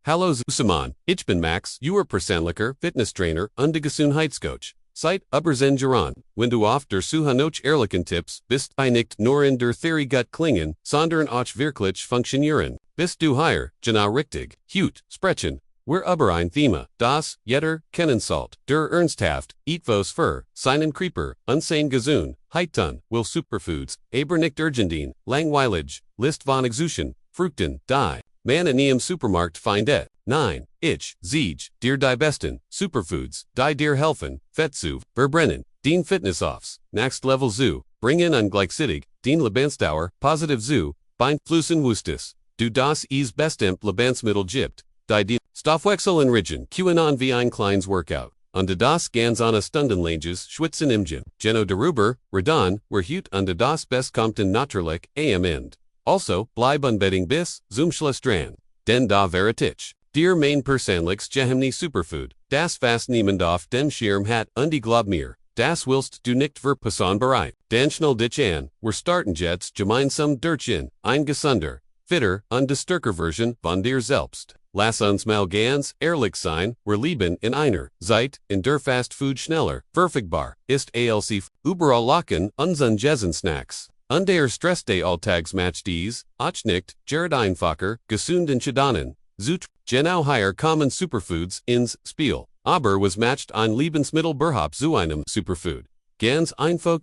Hallo zusammen, ich bin Max, Ihr persönlicher Fitnesstrainer und Gesundheitscoach. Seit über Jahren, wenn du auf der Suche nach ehrlichen Tipps bist, die nicht nur in der Theorie gut klingen, sondern auch wirklich funktionieren. Bist du hier, genau richtig, heute sprechen wir über ein Thema, das jeder kennen sollte. Der ernsthaft, etwas für seinen Creeper, unsane gesund, heitan, will Superfoods, aber nicht urgentine, langweilig, List von Exution, Frukten, die man in ihrem Supermarkt findet. Nein, ich, zeige, dir die besten Superfoods, die dir helfen, Fett zu verbrennen, den Fitnessaufs, next level zu bringen und gleichzeitig den Lebensdauer positiv zu beeinflussen wusstest. Du das es bestimmt Lebensmittel gibt, die Stoffwechsel enrichten QAnon wie ein kleines Workout. Und das ganz ohne Stundenlanges schwitzen im Gym. Geno darüber, Radon, hut und das best kommt natürlich am Ende. Also, bleib unbedingt bis zum Schluss dran. Denn da veritich. Dir mein persönliches Geheimtipp-Superfood, das fast niemand auf dem Schirm hat und die glaub mir, das willst du nicht verpassen bereit. Dann schnell dich an, wir starten jetzt gemeinsam durch in ein gesunder, fitter und stärker Version von dir selbst. Lass uns mal ganz ehrlich sein, wir leben in einer Zeit, in der Fast Food schneller verfügbar ist als überall locken unseren Snacks. Und der Stress des Alltags macht dies, auch nicht, gerade einfacher, gesund entscheiden. Zut, genau hier kommen Superfoods ins Spiel. Aber was macht ein Lebensmittel berhaupt zu einem Superfood? Ganz einfach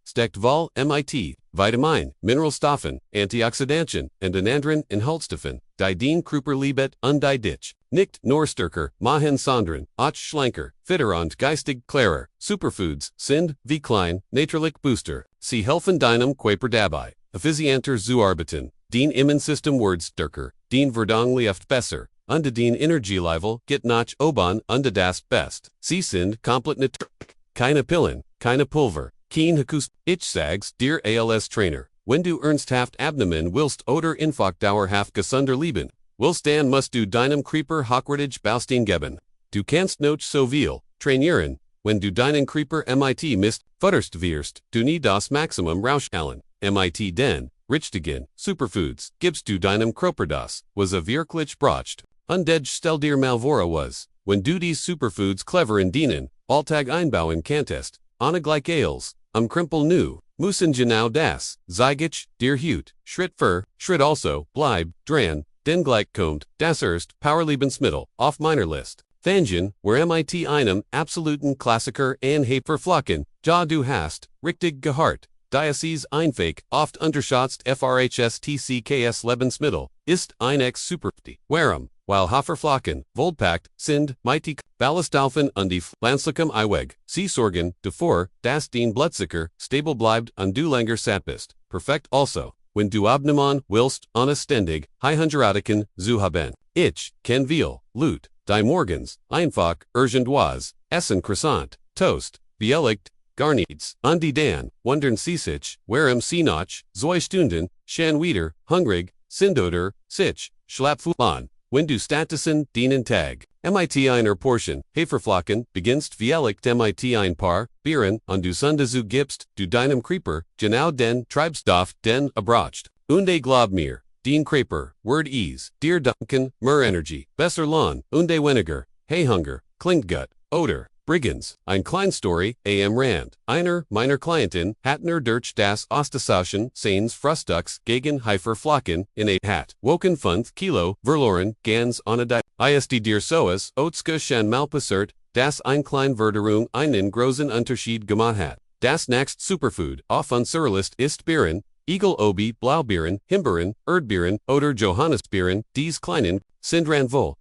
steckt voll mit Vitamin, Mineralstoffen, Antioxidantien und anderen Inhaltsstoffen, die den Körper liebet und die dich nicht nur stärker machen sondern auch schlanker, fitter und geistig klarer. Superfoods sind wie klein, natürlich Booster. Sie helfen deinem Körper dabei, effizienter zu arbeiten, den Immunsystem wird stärker, den Verdauung läuft besser, und den Energielevel geht nach oben und das best. Sie sind komplett natürlich. Keine Pillen, keine Pulver, kein Hakus. Ich sag's dir als Trainer, wenn du ernsthaft abnehmen willst oder einfach dauerhaft gesunder leben willst, dann musst du deinem Creeper hochwertig Baustein geben. Du kannst noch so viel trainieren, wenn du deinen Creeper mit futterst wirst, du nie das Maximum raushalten. Den richtigen Superfoods gibst du deinem Körper das, was wirklich braucht. Und stell dir mal vor was, wenn du die Superfoods clever in dienen, Alltag einbauen kannst, ohne gleich als, Krempel nu, müssen genau das, zeige ich dir heute, Schritt für Schritt also, bleib dran, denn gleich kommt das erst Powerlebensmittel auf meiner List. Fangen, wir einem absoluten Klassiker an verflocken, ja du hast, richtig gehört. Diasis einfach, oft unterschätzt FRHSTCKS Lebensmittel, ist ein Ex-Superfood. Warum? Weil Haferflocken, wohlpackt, sind, mightig, Ballaststoffen und die pflanzlichem Eiweg. Sie sorgen dafür, dass den Blutzucker stable bleibt und du länger satt bist. Perfekt also, wenn du abnehmen willst, ohne ständig, High-Hungeratiken zu haben. Ich kann viel, Lut, die morgens, einfach, irgendwas, essen Croissant, Toast, beelligt, gar nichts, und die dann, wundern sich, warum sie noch, 2 Stunden, schon wieder, hungrig, sind oder, sich, schlappfulan. Wenn du stattdessen den Tag einer Portion Haferflocken beginnst vielleicht ein paar Bieren und du Sunde zu gibst, du deinem Creeper, genau den Treibstoff den erbraucht. Und glaub mir, den Creeper, wird dir danken, mehr Energie, besser Lohn, und weniger, Hunger, klingt gut, oder, Brigands, ein klein Story, am Rand. Einer meiner Klienten hat durch das Austauschen seines Frühstücks gegen Haferflocken in hat. Woken 5 Kilo verloren, ganz ohne die. Ist dir soes, Oatske schon mal passiert, das ein klein Verderung einen großen Unterschied gemacht hat. Das next Superfood auf unserer List ist Beeren, Eagle Obi, Blaubeeren, Himbeeren, Erdbeeren oder Johannisbeeren, dies kleinen, sind voll,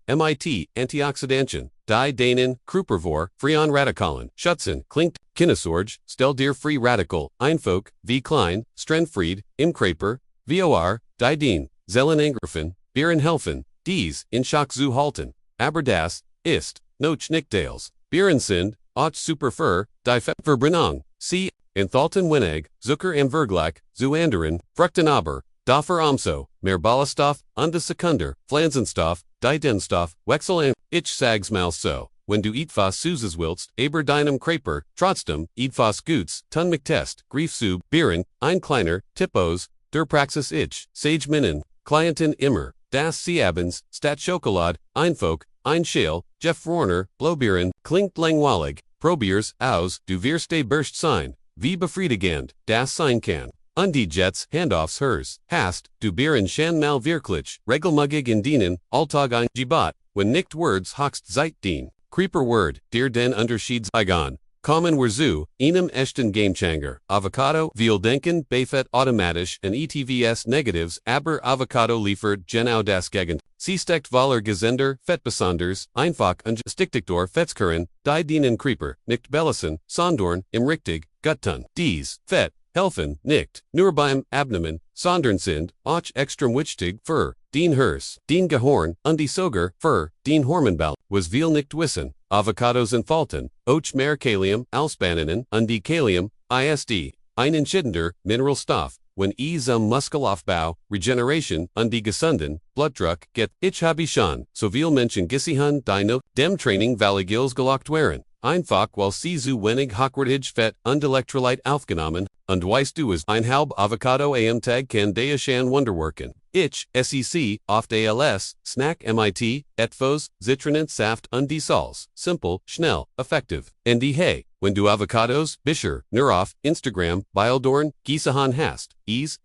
Antioxidantien. Die denen, Krupervor, Freon Radikalen, Schutzen, klingt, Kinnesorge, stell dir free radical, einfach, wie klein, Strenfried, im Creeper, VOR, die den, Zellen angriffen, Bieren helfen, dies, in Schock zu halten, aber das, ist, noch nicht Dales, Bieren sind, auch super die Fettverbrennung, sie, enthalten wenig, Zucker im Vergleich, zu anderen, Frukten aber, dafür mehr Ballaststoff, und Sekunder, Pflanzenstoff, die den Stoff, Wechsel an. Ich sag's mal so, wenn du etwas Süßes willst, aber deinem Creeper, trotzdem, etwas Gutes, tun möchtest, grief zu, Bieren, ein kleiner, Tippos, der Praxis ich, sage meinen Klienten immer, das Seabens, Stat Schokolade, Einfach, ein Schale, Jeff Warner, Blobieren, klingt langweilig, probiers, aus, du wirst Burst sein, wie befriedigend, das sein kann. Und die Jets, Handoffs hers, hast, du Bieren schon mal wirklich, regelmäßig in dienen, Alltag ein Gebot, wenn nicht words hochst zeit dien. Creeper word, dir den Unterschieds eigan. Kommen wir zu, einem echten Gamechanger. Avocado, viel denken, Befett automatisch, und ETVS negatives, aber Avocado liefert genau das Gegend. Sie steckt voller Gesender, Fettbesonders, einfach und stickdiktor Fettskern, die dienen Creeper, nicht belassen, sondern, im richtig, Guttun. Dies, Fett, helfen, nicht, nur beim Abnehmen, sondern sind, auch extrem wichtig, für, den hers, den Gehorn, und die Sogar, für, den Hormonball, was viel nicht wissen. Avocados entfalten, auch mehr Kalium, Alspanninen, und die Kalium, ISD, ein entscheidender Mineralstoff, wenn zum Muskelaufbau, Regeneration, und die gesunden, Blutdruck, get, ich habe schon, so viel Menschen gesehen, die noch, dem Training Valligils gelockt waren. Einfach weil sie zu wenig hochwertig Fett und Elektrolyt aufgenommen, und weißt du es, ein halb Avocado am Tag kann dir schon Wunderwirken. Ich, SEC, oft ALS, Snack MIT, Etfos, Zitronensaft und die Salz, simple, schnell, effektiv. Und die hey, wenn du Avocados, Bischer, nur auf Instagram, Bildorn, Gießehan hast, ist,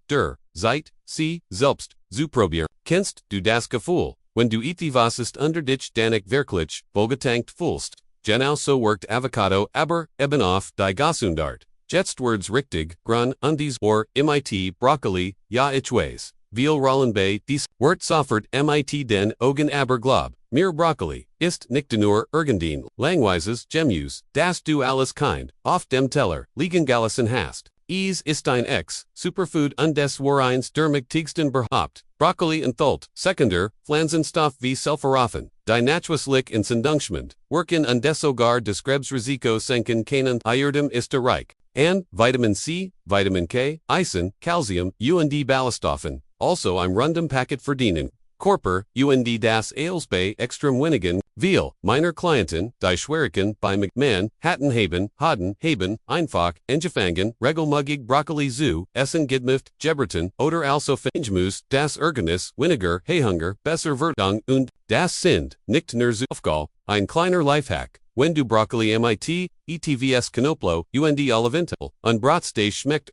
der, Zeit, sie, selbst, zu probieren, kennst du das Gefühl, wenn du etwas ist unter dich danik wirklich, vollgetankt fühlst. Genau so workt Avocado aber eben auf die Gesundheit. Jetzt words richtig, grun, undies or MIT Broccoli, ja ich weiß. Viel rollen bei dies Wort soffert MIT den Augen aber glaub. Mir Broccoli ist nicht nur irgendein langweises Gemus, das du alles kind, auf dem Teller, liegen gelassen hast. Ist ein Superfood und des war eins der mächtigsten berhaupt. Broccoli enthält, Sekunder, Pflanzenstoff wie Sulforaphane, die natürlich in Sendungsschmand, wirken und des sogar des Krebsrisiko senken können, Iodum ist reich. And Vitamin C, Vitamin K, Eisen, Calcium, und Ballaststoffen, also ein rundum Paket verdienen. Korper, und das Ales bei extrem wenigen, viel, meiner Klienten, die Schweriken bei McMahon, haben, einfach, angefangen, regelmäßig Broccoli zu, essen gidmift, Geberton, oder also Feingemus, das Ergebnis, weniger, Hunger, besser Verdauung und, das sind, nicht nur Aufgal, ein kleiner Lifehack. Wenn du Broccoli MIT, ETVS Knoplo, und Oliventel, und Bratstay schmeckt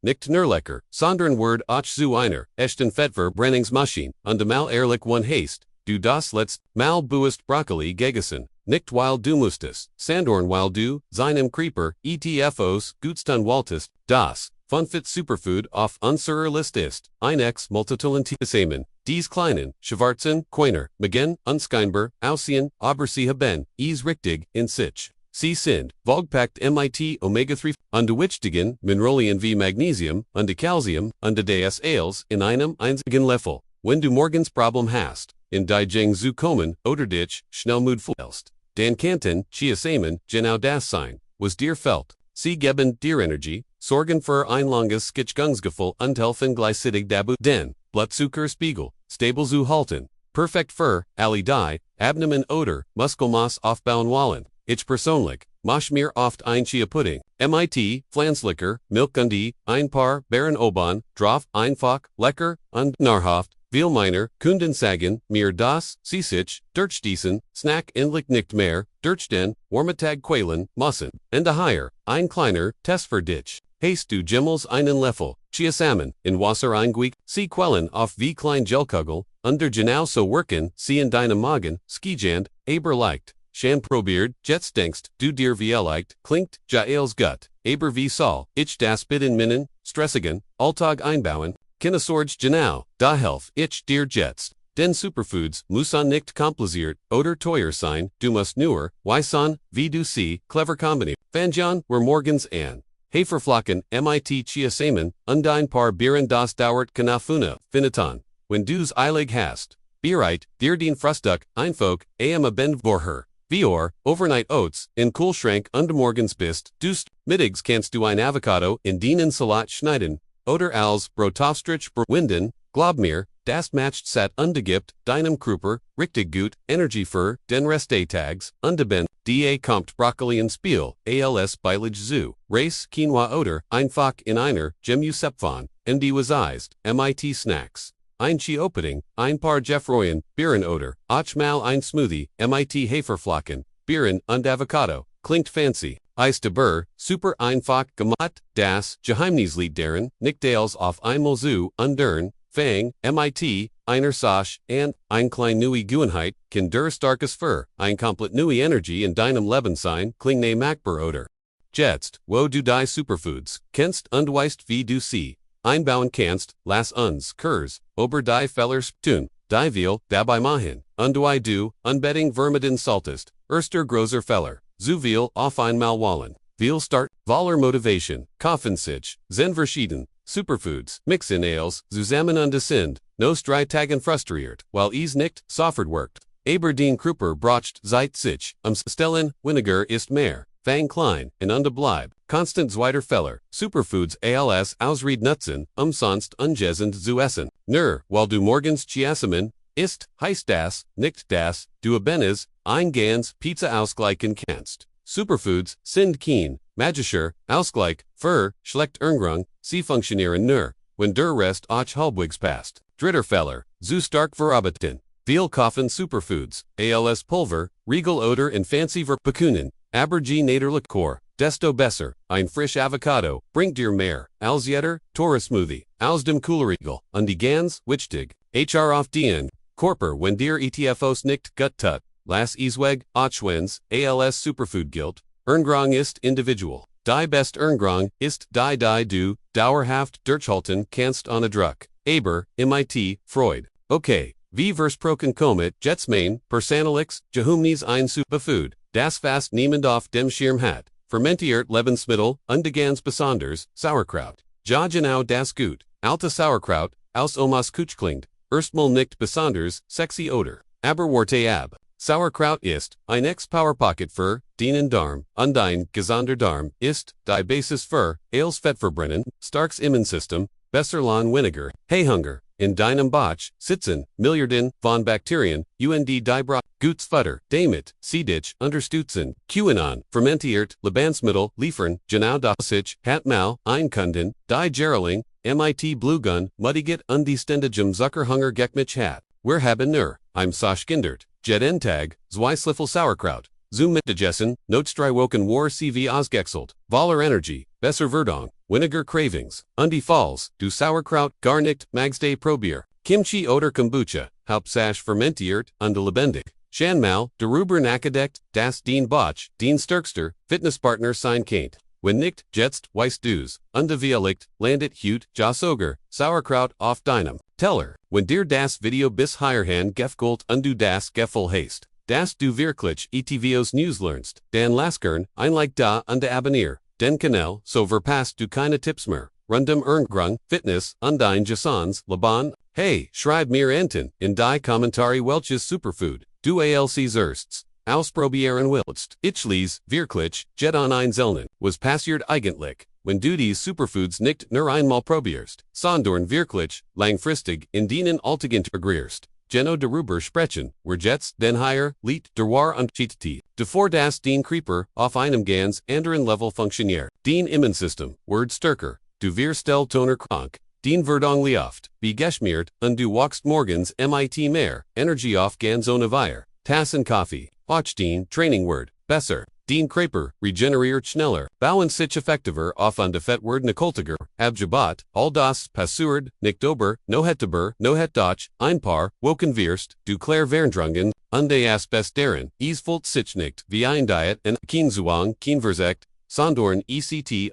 nicht nur lecker, sondern word auch zu einer, echten Fettverbrennungsmaschine, und mal ehrlich one hast, du das letzt, mal buest Broccoli gegessen, nicht weil du musstest, sondern weil du, seinem Creeper, ETFOs, gutstun wolltest, das, Funfit Superfood auf unserer Liste ist, ein Multitalentismen, dies kleinen, schwarzen, Coiner, Magen, unscheinbar, aussehen, aber sie haben, richtig, in sich. Sie sind, vollgepackt MIT Omega-3, und wichtigen, Mineralien wie Magnesium, und Calcium, und des Ales, in einem einzigen Löffel. Wenn du morgens Problem hast, in die Jeng zu kommen, oder dich, schnell Mut fühlst, dann kannten, Chiasamen, genau das sein, was dir fällt. Sie geben dir Energie, sorgen für ein langes Skitchgungsgefühl und helfen gleichzeitig dazu, den Blutzuckerspiegel stable zu halten. Perfekt für alle die, Abnehmen oder Muskelmasse aufbauen wollen. Ich persönlich, mach mir oft ein Chia-Pudding, MIT, Pflanzlicher, Milch und ein paar Beeren oben, drauf, einfach, lecker, und nahrhaft. Viel meiner Kunden sagen mir das, sie sich, durch diesen Snack endlich nicht mehr, durch den Warmetag quälen müssen. Und daher, ein kleiner Test für dich. Hast du jemals einen Löffel Chiasamen in Wasser eingewiegt, sie quellen auf wie klein Gelkugel, under genau so wirken sie in deinem Magen, skijand, aber leicht. Schon probiert, jetzt denkst du dir wie leicht, klingt, jaels gut, aber wie soll ich das bitte minnen, stressigen, Alltag einbauen, Kinnesorge genau, da helf ich dir jetzt. Denn Superfoods müssen nicht kompliziert oder teuer sein, du musst nur, wissen, wie du sie, clever kombinieren. Fanjan, wir morgens an. Haferflocken, MIT Chiasamen, und ein paar Beeren das dauert Kanafuna, finitan. Wenn du's eilig hast. Bereit, dir den Frühstück, einfach, am Abend vorher. Vior, Overnight Oats, in Kühlschrank und morgens bist, dust, mittags kannst du ein Avocado in den Salat schneiden. Oder als Brotaufstrich verwenden, glaub mir, das macht satt und gibt deinem Körper richtig gut Energie für den Rest des Tags und ben, da kommt Broccoli ins Spiel, als Beilage zu, Reis, Quinoa oder einfach in einer Gemüsepfan, und die was MIT Snacks. ein Chi Opening, ein paar Jeffroyen, Bieren oder, auch mal ein Smoothie, mit Haferflocken, Bieren und Avocado, klingt fancy. Ist aber super einfach gemacht, das Geheimnislied deren, nicht als auf einmal zu undern, fang, mit, einer Sache, und ein klein neue Gewohnheit, kann der starkes für, ein komplett neue Energie in deinem Leben sein, klingt machbar oder. Jetzt, wo du die Superfoods, kennst und weißt wie du sie einbauen kannst, lass uns, Kurs, über die Fehler tun, die wir dabei machen, und du, unbedingt vermeiden solltest, erster großer Fehler, zu viel auf einmal wollen. Viel Start, Voller Motivation, kaufen sich, sind verschieden, Superfoods, mixen Ales, zusammen und sind, nos 3 Tagen frustriert, weil es nicht, sofort wirkt. Aber den Kruper braucht Zeit sich, Stellen, Vinegar ist mehr, fang klein, und bleib, constant zweiter Fehler, Superfoods als Ausrede nutzen, sonst ungesund zu essen. Nur, weil du morgens chiasamen, ist, heißt das, nicht das, du abenes, ein ganz Pizza ausgleichen kannst. Superfoods sind kein, magischer, Ausgleich, für, schlecht Ernährung, sie funktionieren nur, wenn der Rest auch halbwegs passt. Dritter Fehler, zu stark verarbeiten. Viel kaufen Superfoods, als Pulver, Riegel oder in fancy Verpackungen, aber natürlich Likör, desto besser, ein frisch Avocado, bringt dir mehr, als jeder, teure Smoothie, aus dem Kühlriegel, und die ganz, wichtig, auf den, Körper wenn dir ETFOs nicht gut tut, lass es weg, auch wenn's, als Superfood gilt, Ernährung ist individual. Die best Ernährung ist die du, dauerhaft durchhalten kannst ohne Druck, aber, mit, Freud. Okay, wie versprochen kommt, jetzt mein, persönliches, Geheimnis ein Superfood, das fast niemand auf dem Schirm hat, fermentiert Lebensmittel, und ganz besonders, Sauerkraut. Ja genau das gut, alte Sauerkraut, aus Omas Kuch klingt, erstmal nicht besonders, sexy oder, aber warte ab. Sauerkraut ist, ein Ex-Powerpocket für, den Darm, und ein, gesunder Darm, ist, die Basis für, als Fett verbrennen, starkes Immunsystem, besser Vinegar, hey Hunger, in deinem Bauch, sitzen, Milliarden, von Bakterien, die Bra, Guts Futter, damit, sie dich, unterstützen, QAnon, fermentiert, Lebensmittel, liefern, genau das ich, hat mal, einkunden, die Gerling, mit Bluegun, muddiget und die ständigem Zuckerhunger gekmich hat, wir haben nur, im Saschgindert, Jet Tag, zwei Slifel Sauerkraut, zum Mitgegessen, Notstrei Woken war CV ausgexelt, Voller Energie, besser Verdung, Vinegar Cravings, und die Falls, du Sauerkraut, gar nicht, Magstay Probier, Kimchi oder Kombucha, Hauptsache fermentiert, und lebendig. Schanmal, darüber nachgedacht, das den Botch, den stärkster, Fitnesspartner sein kennt. Wenn nicht, jetzt, weißt du's, und wie liegt, landet hut, ja sogar, Sauerkraut auf deinem Teller. Wenn dir das Video bis hierhin gefällt und du das Gefühl hast, dass du wirklich ETVOs News lernst, dann lass gern ein Like da und abonnier den Kanal, so verpasst du keine Tipps mehr, rund Ernährung, Fitness und dein Gesundheits Leben. Hey, schreib mir enten in die Kommentare welches Superfood du als ersts ausprobieren willst. Ich lese, wirklich, jet on einzelnen, was passiert eigentlich, wenn du die Superfoods nicht nur einmal probierst, sondern wirklich, langfristig, in denen Alltag integrierst. Geno darüber sprechen, wir jetzt, den hier, liegt, der war und cheat Davor das den Creeper, auf einem ganz anderen Level funktioniert. Den Immunsystem, word stärker, du wirst del toner krank, den Verdung lieft, wie geschmiert, und du wachst morgens mit mehr, Energie auf ganz ohne Weir. Tassen Kaffee, auch den Training word, besser. Den Creeper, regeneriert schneller, bauen sich effektiver auf und Fett word nikoltiger, abgebat, all das passiert, nicht ober, no het doch, ein paar, woken wirst, du klar verndrungen, und das best deren, fullt sich nicht, wie ein Diet en kein Zwang, kein Versekt, sondern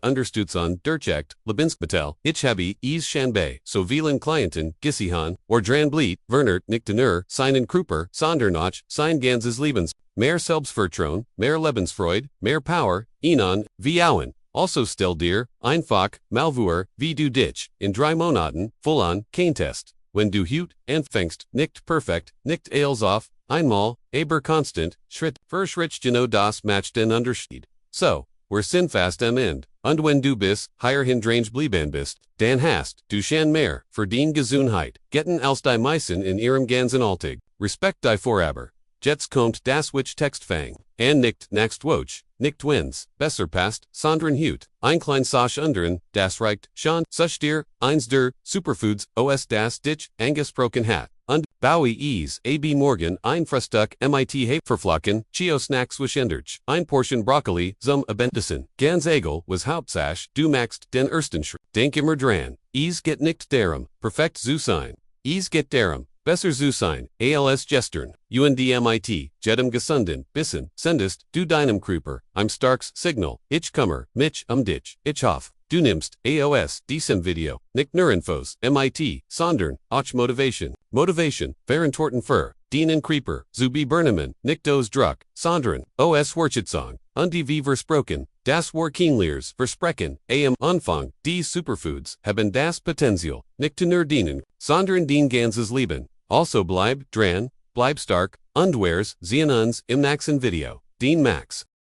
unterstützen, durcheckt, Lebensmittel, ich habe schanbei, so vielen Klienten, gesihan, or dran bliet, vernert nicht nur, seinen Kruper, sondern auch, sein ganzes Lebens. Mehr Selbstvertrauen, mehr Lebensfreude, mehr Power, Ihnen, wie auen. Also still dir, einfach, malvuer, wie du dich, in 3 Monaten, voll an, kein Test. Wenn du hut, anfängst, nicht perfekt, nicht als auf, einmal, aber constant, Schritt für Schritt genau das macht den Unterschied. So, wir sind fast am Ende. Und wenn du bis, hierhin drange blieben bist, dann hast, du schon mehr, für den Gesundheit, getten als die meisten in ihrem ganzen Alltag. Respekt die Vorhaber. Jetzt kommt das Witch Textfang. and nicht nächst Woche, nicht wens, besser passt, sondern hut, ein klein Sach anderen, das reicht, schon, such dir, eins der, Superfoods, os das dich, angesprochen hat. Und, Bowie ease, ab morgen, ein Frühstück, mit Haferflocken, Chio snacks wischenderch, ein Portion Broccoli, zum Abendessen. Ganz egal, was Hauptsache, du magst den ersten Schritt. Denk immer dran, ease get nicht darum, perfekt zu sein. Ease get darum, besser zu sein, als gestern. UNDMIT, jedem gesunden, bissen, sendest, du deinem Krüper, I'm starks Signal, ich kummer, mich dich, ich hoff. Du nimmst, diesem Video, nicht nur Infos, mit, sondern, auch Motivation. Motivation, Verentorten für, dienen Creeper, zu bebernehmen, nicht dos Druck, sondern, Wertschätzung, und die Versprochen, das Workinglears, Versprechen, am Anfang, die Superfoods, haben das Potenzial, nicht nur dienen, sondern den ganzes Leben. Also bleib dran, bleib stark, und wers sehen uns im nächsten Video. Den Max.